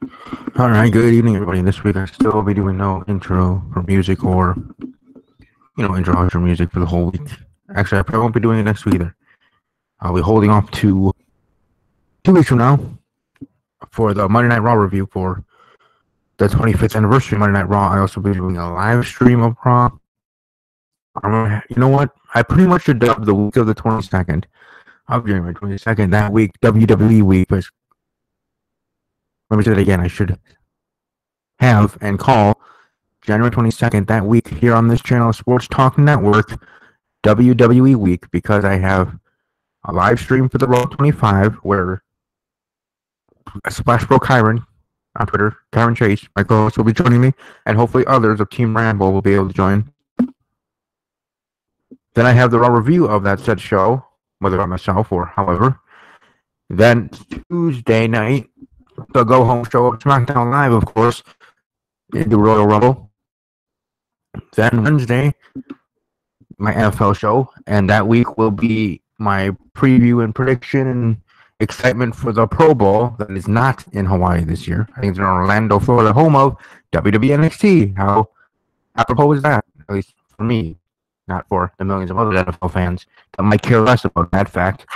All right, good evening, everybody. This week I still will be doing no intro for music or, intro outro music for the whole week. Actually, I probably won't be doing it next week either. I'll be holding off to 2 weeks from now for the Monday Night Raw review for the 25th anniversary of Monday Night Raw. I also be doing a live stream of Raw. You know what? I pretty much should dub the week of the 22nd of January 22nd, that week, WWE week. But let me say that again. I should have and call January 22nd, that week, here on this channel, Sports Talk Network, WWE week, because I have a live stream for the Raw 25 where Splash Bro Kyron on Twitter, Kyron Chase, my co-host, will be joining me, and hopefully others of Team Rambo will be able to join. Then I have the Raw review of that said show, whether by myself or however. Then Tuesday night, the Go Home show of SmackDown Live, of course, in the Royal Rumble. Then Wednesday, my NFL show, and that week will be my preview and prediction and excitement for the Pro Bowl that is not in Hawaii this year. I think it's in Orlando, Florida, home of WWE NXT. How apropos is that? At least for me, not for the millions of other NFL fans that might care less about that fact.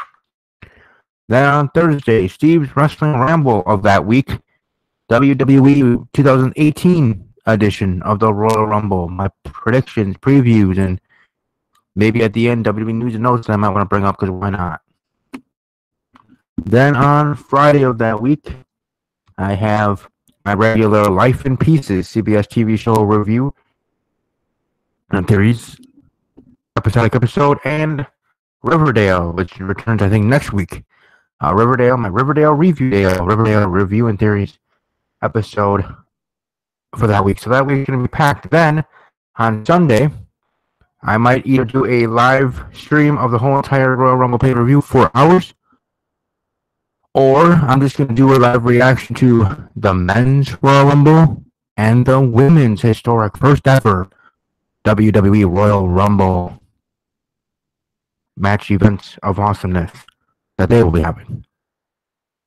Then on Thursday, Steve's Wrestling Ramble of that week, WWE 2018 edition of the Royal Rumble. My predictions, previews, and maybe at the end, WWE news and notes that I might want to bring up because why not? Then on Friday of that week, I have my regular Life in Pieces CBS TV show review and theories, episodic episode, and Riverdale, which returns, I think, next week. Riverdale, my Riverdale review and theories episode for that week. So that week's going to be packed. Then on Sunday, I might either do a live stream of the whole entire Royal Rumble pay-per-view, 4 hours, or I'm just going to do a live reaction to the men's Royal Rumble and the women's historic first ever WWE Royal Rumble match events of awesomeness that they will be having.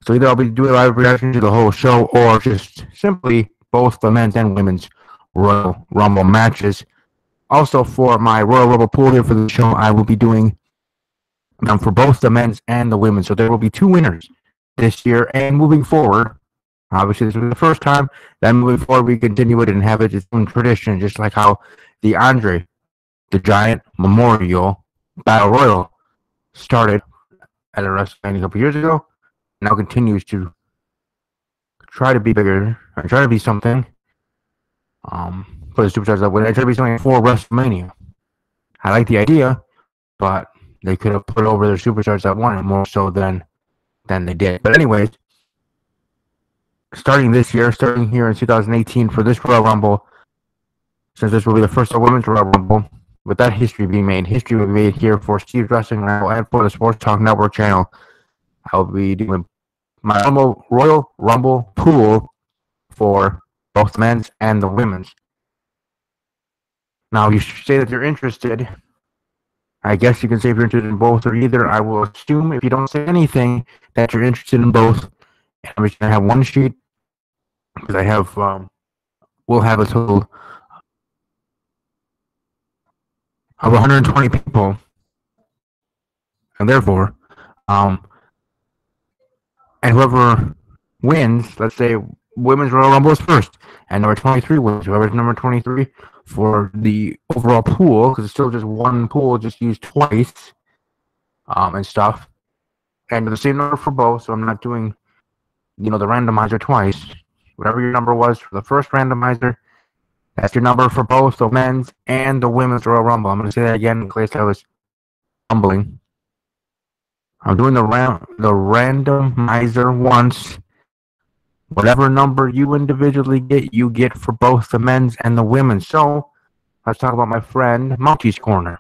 So either I'll be doing a live reaction to the whole show or just simply both the men's and women's Royal Rumble matches. Also, for my Royal Rumble pool here for the show, I will be doing them for both the men's and the women's. So there will be 2 winners this year, and moving forward, obviously this was the first time, then moving forward we continue it and have it its own tradition, just like how the Andre the Giant Memorial Battle Royal started at a WrestleMania a couple years ago, now continues to try to be bigger, or try to be something, for the superstars that win. I try to be something for WrestleMania. I like the idea, but they could have put over their superstars that won it more so than they did. But anyways, starting this year, starting here in 2018 for this Royal Rumble, since this will be the first women's Royal Rumble, with that history being made, history will be made here for Steve's Wrestling Rumble and for the Sports Talk Network channel. I'll be doing my Royal Rumble pool for both the men's and the women's. Now, you say that you're interested. I guess you can say if you're interested in both or either. I will assume if you don't say anything that you're interested in both. I'm just going to have one sheet because I have, we'll have a total of 120 people. And therefore, and whoever wins, let's say Women's Royal Rumble is first, and number 23 wins. Whoever's number 23 for the overall pool, because it's still just one pool, just used twice, and stuff. And the same number for both, so I'm not doing, the randomizer twice. Whatever your number was for the first randomizer, that's your number for both the men's and the women's Royal Rumble. I'm going to say that again in case I was fumbling. I'm doing the randomizer once. Whatever number you individually get, you get for both the men's and the women's. So, let's talk about my friend Mounty's Corner.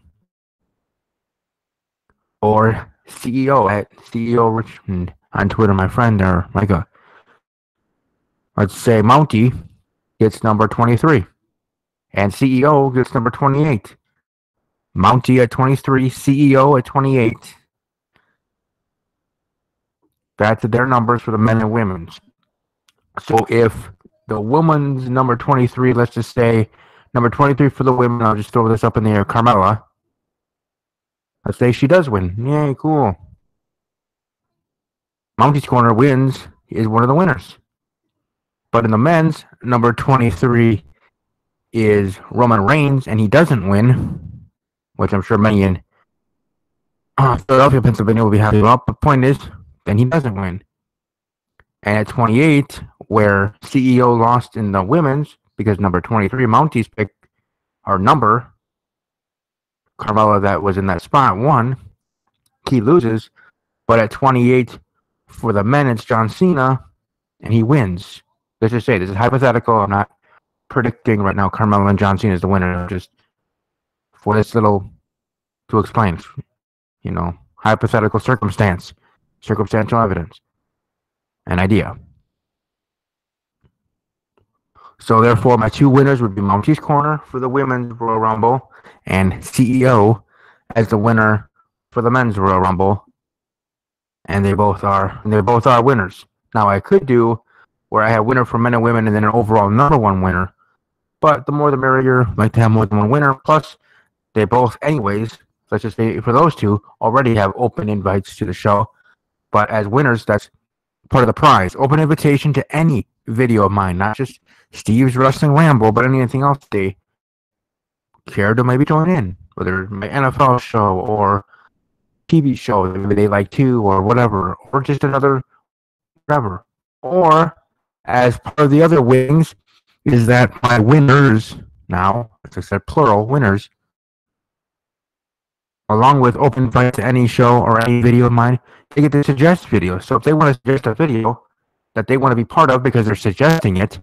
Or CEO at CEO Richmond on Twitter, my friend there, Micah. Let's say Mounty gets number 23. And CEO gets number 28. Mounty at 23, CEO at 28. That's their numbers for the men and women's. So if the woman's number 23, let's just say number 23 for the women, I'll just throw this up in the air, Carmella. Let's say she does win. Yay, cool. Mounty's Corner wins, is one of the winners. But in the men's, number 23 is Roman Reigns, and he doesn't win, which I'm sure many in Philadelphia, Pennsylvania will be happy about. But the point is, then he doesn't win. And at 28, where CEO lost in the women's, because number 23, Mounty's picked our number, Carmella that was in that spot won, he loses. But at 28, for the men, it's John Cena, and he wins. Let's just say, this is hypothetical. I'm not predicting right now Carmella and John Cena is the winner. Just for this little, to explain, hypothetical circumstance, circumstantial evidence, an idea. So therefore, my two winners would be Mounty's Corner for the women's Royal Rumble and CEO as the winner for the men's Royal Rumble. And they both are winners. Now I could do where I have winner for men and women and then an overall number one winner. But the more the merrier. I like to have more than one winner. Plus, they both, anyways, let's just say for those two, already have open invites to the show. But as winners, that's part of the prize. Open invitation to any video of mine, not just Steve's Wrestling Ramble, but anything else they care to maybe join in, whether my NFL show or TV show maybe they like too, or whatever, or just another whatever. Or as part of the other wings is that my winners now, as I said, plural winners, along with open invite to any show or any video of mine, they get to suggest videos. So if they want to suggest a video that they want to be part of because they're suggesting it,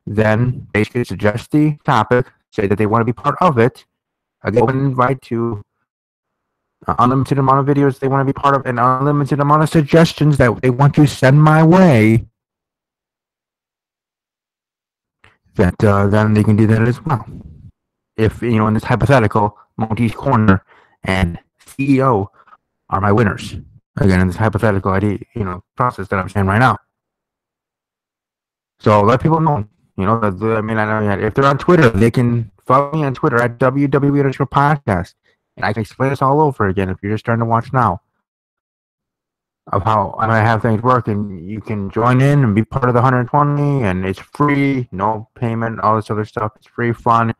then they should suggest the topic, say that they want to be part of it. Again, open invite to unlimited amount of videos they want to be part of, and unlimited amount of suggestions that they want to send my way. That then they can do that as well. If in this hypothetical, Mounty's Corner and CEO are my winners. Again, in this hypothetical idea, process that I'm saying right now. So let people know. I know if they're on Twitter, they can follow me on Twitter at WWE_podcast. And I can explain this all over again if you're just starting to watch now. Of how I have things work, and you can join in and be part of the 120, and it's free, no payment, all this other stuff. It's free fun,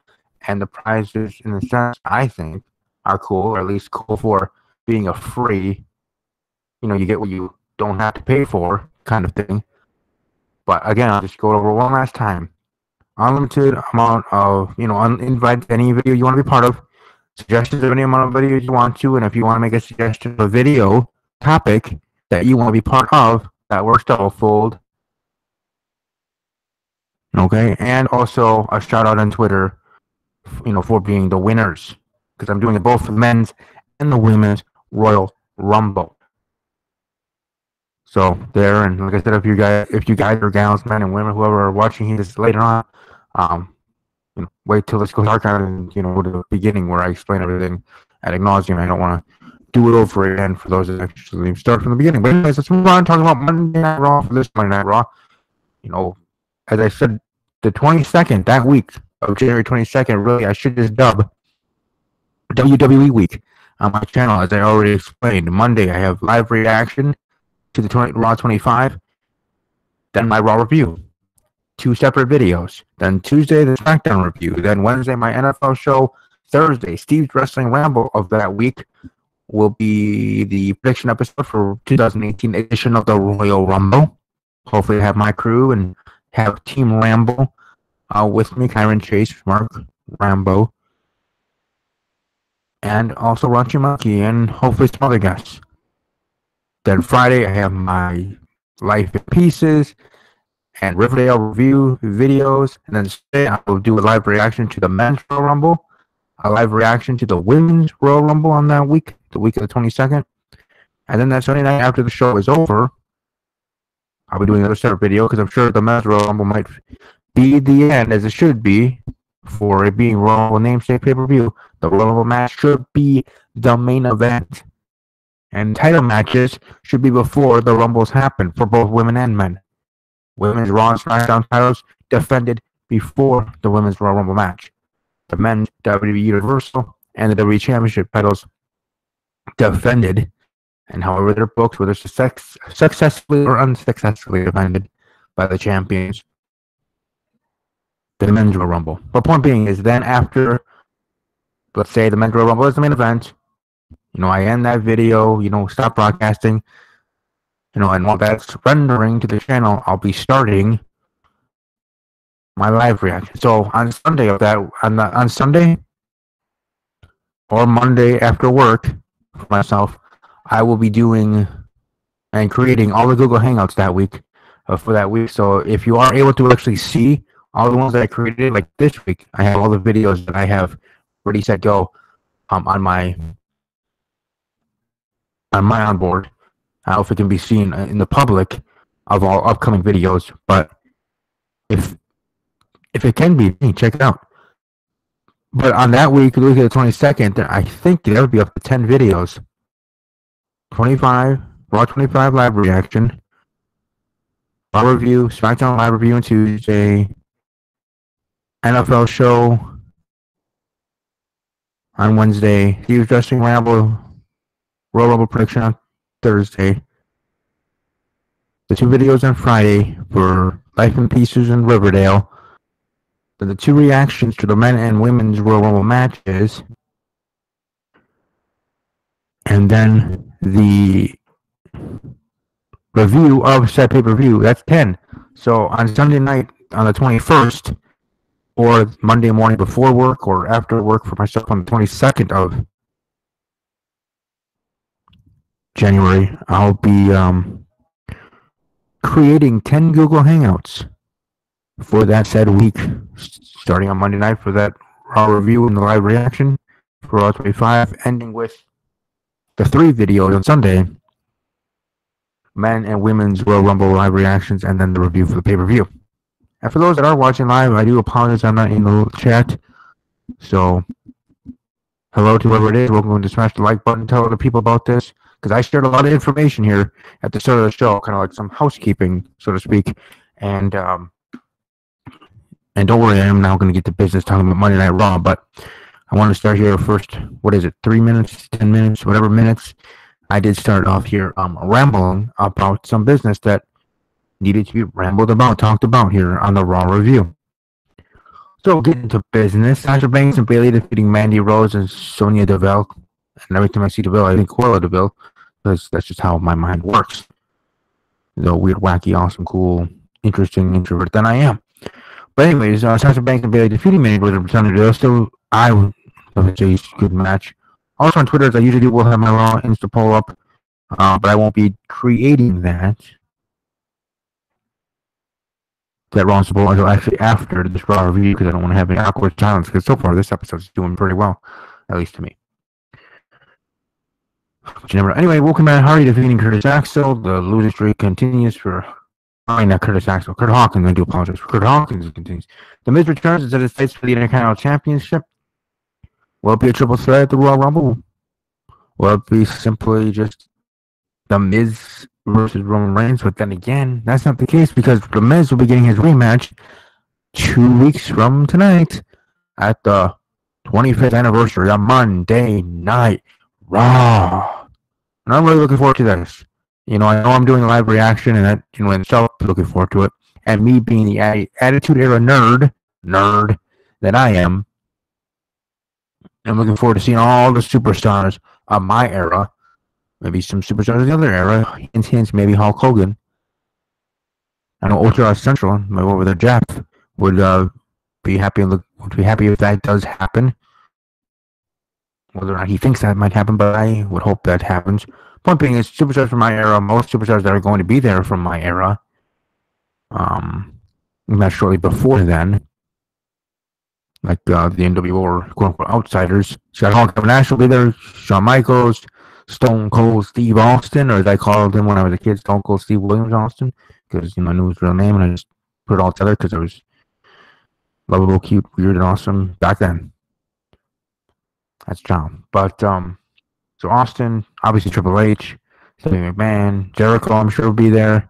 and the prizes, in a sense, I think, are cool, or at least cool for being a free, you get what you don't have to pay for kind of thing. But again, I'll just go over one last time. Unlimited amount of, invite any video you want to be part of. Suggestions of any amount of videos you want to, and if you want to make a suggestion of a video topic that you want to be part of, that works double-fold. Okay, and also a shout out on Twitter, for being the winners, because I'm doing it both for the men's and the women's Royal Rumble. So there, and like I said, if you guys are gals, men and women, whoever are watching this later on, wait till this goes dark out and to the beginning where I explain everything ad nauseum. I don't want to do it over again for those that actually start from the beginning. But anyways, let's move on talking about Monday Night Raw for this Monday Night Raw. As I said, the 22nd, that week of January 22nd, really, I should just dub WWE week on my channel, as I already explained. Monday, I have live reaction to the Raw 25, then my Raw review. 2 separate videos. Then Tuesday, the SmackDown review. Then Wednesday, my NFL show. Thursday, Steve's Wrestling Ramble of that week will be the prediction episode for 2018 edition of the Royal Rumble. Hopefully, I have my crew and have Team Ramble with me, Kyron Chase, Mark Rambo, and also Raunchy Monkey, and hopefully some other guests. Then Friday, I have my Life in Pieces and Riverdale review videos. And then Saturday, I will do a live reaction to the men's Royal Rumble, a live reaction to the women's Royal Rumble on that week, the week of the 22nd. And then that Sunday night after the show is over, I'll be doing another separate video because I'm sure the men's Royal Rumble might be the end, as it should be, for it being Royal Rumble namesake pay-per-view. The Royal Rumble match should be the main event. And title matches should be before the Rumbles happen for both women and men. Women's Raw and SmackDown titles defended before the Women's Royal Rumble match. The men's WWE Universal and the WWE Championship titles defended, and however they're booked, whether successfully or unsuccessfully defended by the champions, the men's Royal Rumble. But point being is then after, let's say the men's Royal Rumble is the main event, I end that video, stop broadcasting, and while that's rendering to the channel, I'll be starting my live reaction. So on Sunday on Sunday or Monday after work for myself, I will be doing and creating all the Google Hangouts that week for that week. So if you are able to actually see all the ones that I created, like this week, I have all the videos that I have ready, set, go on my onboard. I don't know if it can be seen in the public of all upcoming videos, but if it can be, check it out. But on that week, look at the 22nd, I think there would be up to 10 videos. 25, Raw 25 live reaction, Raw review, SmackDown live review on Tuesday, NFL show on Wednesday, Huge Wrestling Ramble, Royal Rumble prediction on Thursday, the 2 videos on Friday for Life in Pieces and Riverdale, then the 2 reactions to the men and women's Royal Rumble matches, and then the review of said pay-per-view. That's 10. So on Sunday night on the 21st, or Monday morning before work or after work for myself on the 22nd of January, I'll be creating 10 Google Hangouts for that said week, starting on Monday night for that Raw review and the live reaction for Raw 25, ending with the 3 videos on Sunday, men and women's Royal Rumble live reactions, and then the review for the pay-per-view. And for those that are watching live, I do apologize I'm not in the chat. So, hello to whoever it is. Welcome to smash the like button. Tell other people about this, because I shared a lot of information here at the start of the show, kind of like some housekeeping, so to speak. And don't worry, I am now going to get to business talking about Monday Night Raw, but I want to start here first. 3 minutes, 10 minutes, whatever minutes. I did start off here rambling about some business that needed to be rambled about, talked about here on the Raw review. So getting to business, Sasha Banks and Bayley defeating Mandy Rose and Sonya Deville. And every time I see Deville, I think Cruella Deville, because that's just how my mind works. The weird, wacky, awesome, cool, interesting introvert than I am. But anyways, Sasha Banks and Bayley defeating Mandy Rose and Sonya Deville. So I would say it's a good match. Also on Twitter, as I usually do, will have my Raw Insta poll up, but I won't be creating that Raw Insta poll until actually after this Raw review, because I don't want to have any awkward silence, because so far this episode is doing pretty well, at least to me. But you never know. Anyway, welcome Matt Hardy defeating Curtis Axel. The losing streak continues for... not Curtis Axel. Kurt Hawkins. I do apologize for Kurt Hawkins. It continues. The Miz returns and says fights for the Intercontinental Championship. Will it be a triple threat at the Royal Rumble? Will it be simply just The Miz versus Roman Reigns? But then again, that's not the case, because The Miz will be getting his rematch 2 weeks from tonight at the 25th anniversary of Monday Night Raw. And I'm really looking forward to this. I know I'm doing a live reaction, and that, in itself, looking forward to it. And me being the Attitude Era nerd that I am, I'm looking forward to seeing all the superstars of my era. Maybe some superstars of the other era. Hints, maybe Hulk Hogan. I know Ultra Central, my over there, Jeff, would be happy if that does happen. Whether or not he thinks that might happen, but I would hope that happens. Point being is, superstars from my era, most superstars that are going to be there from my era, not shortly before then, like the NWO or quote-unquote outsiders. Scott Hall Kevin Nash will be there, Shawn Michaels, Stone Cold Steve Austin, or as I called him when I was a kid, Stone Cold Steve Williams Austin, because I knew his real name, and I just put it all together because I was lovable, cute, weird, and awesome back then. That's John. But, so Austin, obviously Triple H, Stephanie McMahon, Jericho, I'm sure will be there.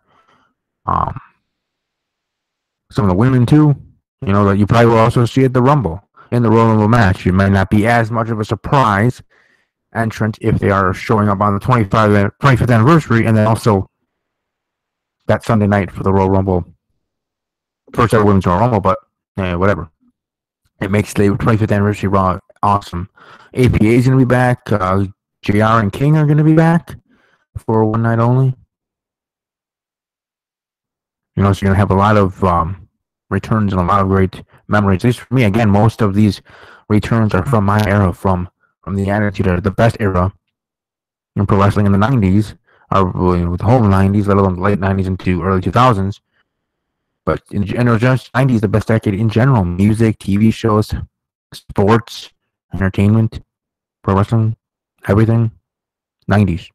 some of the women too. That you probably will also see at the Rumble. In the Royal Rumble match, it might not be as much of a surprise entrant if they are showing up on the 25th anniversary, and then also that Sunday night for the Royal Rumble, first ever women's Royal Rumble. But whatever, it makes the 25th anniversary Raw awesome. APA is going to be back. JR and King are going to be back for one night only. So you're going to have a lot of returns and a lot of great memories. At least for me, again, most of these returns are from my era, from the Attitude Era, the best era in pro wrestling in the 90s, or with the whole 90s, let alone the late 90s into early 2000s. But in general, just 90s, the best decade in general. Music, TV shows, sports, entertainment, pro wrestling, everything. 90s.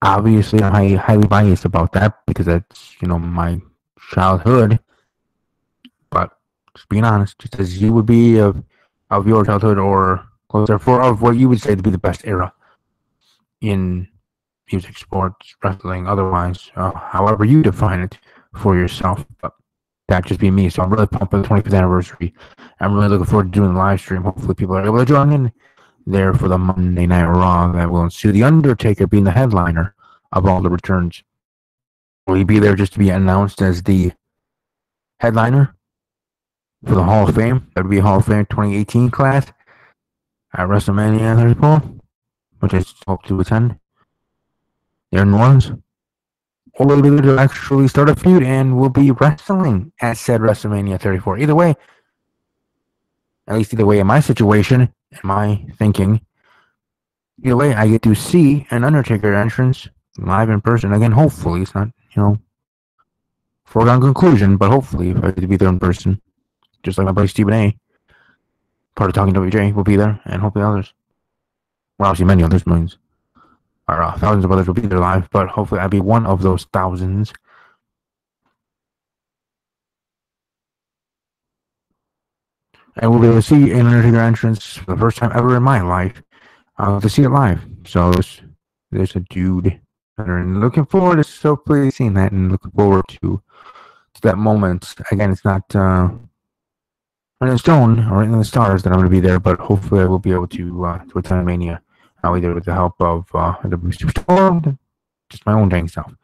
Obviously, I'm highly biased about that because that's, my childhood. But just being honest, just as you would be of your childhood or closer of what you would say to be the best era in music, sports, wrestling, otherwise, however you define it for yourself. But that just be me. So I'm really pumped for the 25th anniversary. I'm really looking forward to doing the live stream. Hopefully people are able to join in there for the Monday Night Raw that will ensue. The Undertaker being the headliner of all the returns. Will he be there just to be announced as the headliner for the Hall of Fame? That would be Hall of Fame 2018 class at WrestleMania 34, which I hope to attend there in New Orleans. Or will he be there to actually start a feud and will be wrestling at said WrestleMania 34? Either way, at least either way in my situation, in my thinking, either way, I get to see an Undertaker entrance live in person. Again, hopefully, it's not, foregone conclusion, but hopefully, if I get to be there in person, just like my buddy Stephen A., part of Talking WJ, will be there, and hopefully others. Well, obviously many others, millions, or thousands of others will be there live, but hopefully I'll be one of those thousands. And we'll be able to see an Undertaker entrance for the first time ever in my life, to see it live. So there's a dude that I'm looking forward to hopefully seeing that, and looking forward to that moment. Again, it's not in stone or in the stars that I'm going to be there, but hopefully I will be able to attend Mania, either with the help of the Superstore or just my own dang self.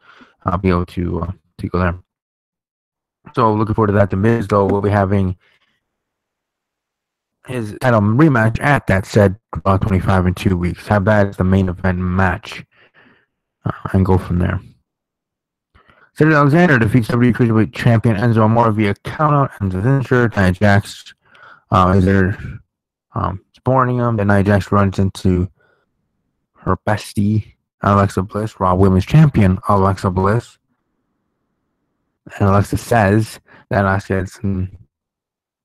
I'll be able to go there. So looking forward to that. The Miz, though, will be having his title rematch at that said Raw 25 in 2 weeks. Have that as the main event match, and go from there. Cedric Alexander defeats WWE Cruiserweight Champion Enzo Amore via countout. Enzo's injured. Nia Jax is there supporting him. Then Nia Jax runs into her bestie, Alexa Bliss, Raw Women's Champion Alexa Bliss. And Alexa says that Asuka had some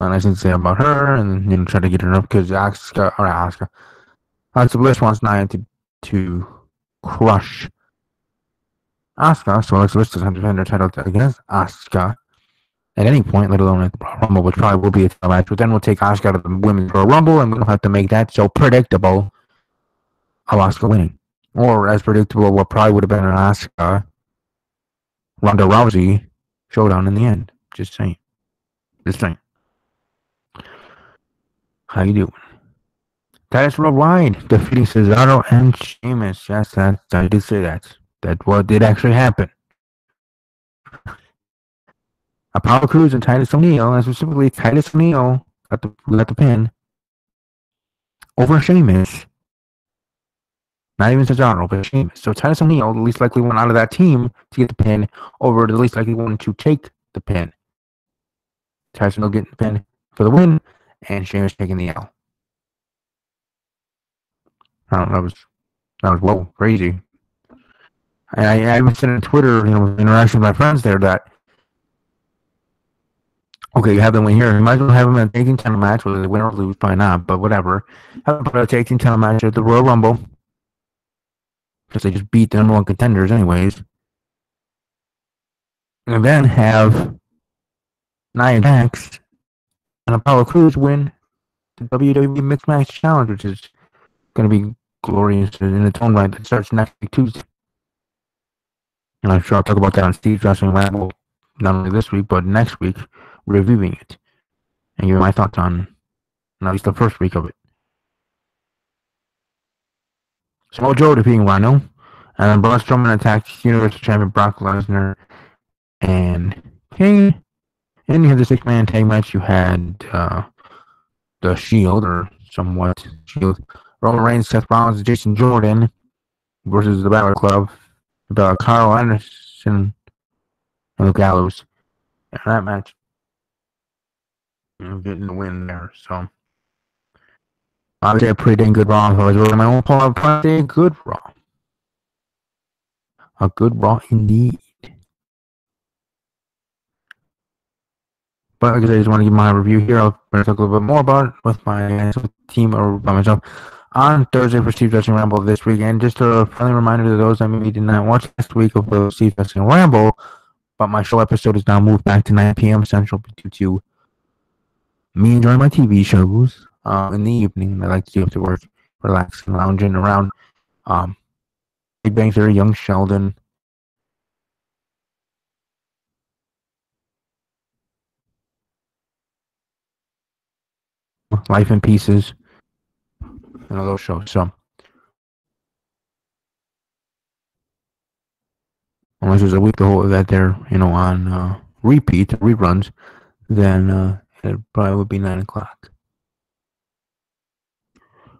nice things to say about her, and try to get her up because Alexa Bliss wants Nia to crush Asuka, so Alexa Bliss doesn't have to defend her title against Asuka at any point, let alone at the Royal Rumble, which probably will be a title match. But then we'll take Asuka to the Women's Royal Rumble, and we don't have to make that so predictable of Asuka winning. Or as predictable what probably would have been an Asuka Ronda Rousey showdown in the end. Just saying. How you doing? Titus Worldwide defeating Cesaro and Sheamus. Yes, I did say that. That what did actually happen. Apollo Crews and Titus O'Neil, and specifically Titus O'Neil got the pin over Sheamus. Not even Cesaro, but Sheamus. So Titus O'Neil, the least likely one out of that team to get the pin, over the least likely one to take the pin. Titus O'Neil getting the pin for the win, and Sheamus taking the L. I don't know, that was whoa, crazy. And I even said on Twitter, interaction with my friends there that, okay, you have them win here. You might as well have them in a tag team title match, whether they win or lose, probably not, but whatever. Have them put a tag team title match at the Royal Rumble, because they just beat the number one contenders anyways. And then have Nia Jax and Apollo Crews win the WWE Mixed Match Challenge, which is going to be glorious in its own right. That starts next week, Tuesday. And I'm sure I'll talk about that on Steve's Wrestling Lab not only this week, but next week, reviewing it and giving my thoughts on at least the first week of it. Samoa Joe defeating Rhino, and then Braun Strowman attacked Universal Champion Brock Lesnar and King. And you had the 6-man tag match. You had the Shield, or somewhat Shield, Roman Reigns, Seth Rollins, Jason Jordan versus the Balor Club, Carl Anderson, and the Gallows. And that match, getting the win there. So I would say a pretty dang good Raw. If I was really my own poll, I would probably say a good Raw. A good Raw indeed. But like I said, I just want to give my review here. I'll talk a little bit more about it with my team or by myself on Thursday for Steve Wrestling Ramble this week. And just a friendly reminder to those that maybe did not watch last week of the Steve Wrestling Ramble, but my show episode is now moved back to 9 p.m. Central due to me enjoying my TV shows in the evening. I like to do after work, relaxing, lounging around. Big Bang Theory, Young Sheldon. Life in Pieces, and all those shows. So, unless there's a week that they're on repeat reruns, then it probably would be 9 o'clock.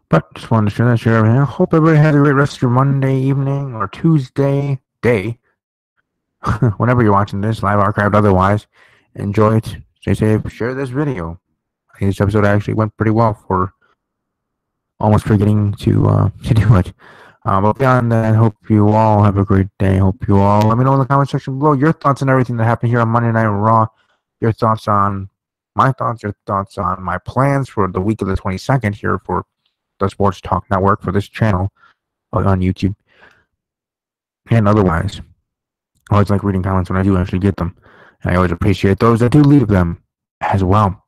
But just wanted to share everything. I hope everybody has a great rest of your Monday evening or Tuesday day. Whenever you're watching this, live archived, otherwise, enjoy it. Stay safe. Share this video. I think this episode actually went pretty well for almost forgetting to do it. But beyond that, I hope you all have a great day. Hope you all let me know in the comment section below your thoughts on everything that happened here on Monday Night Raw. Your thoughts on my thoughts, your thoughts on my plans for the week of the 22nd here for the Sports Talk Network, for this channel on YouTube. And otherwise, I always like reading comments when I do actually get them. And I always appreciate those that do leave them as well.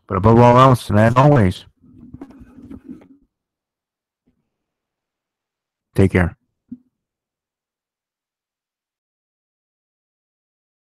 But above all else, and as always, take care.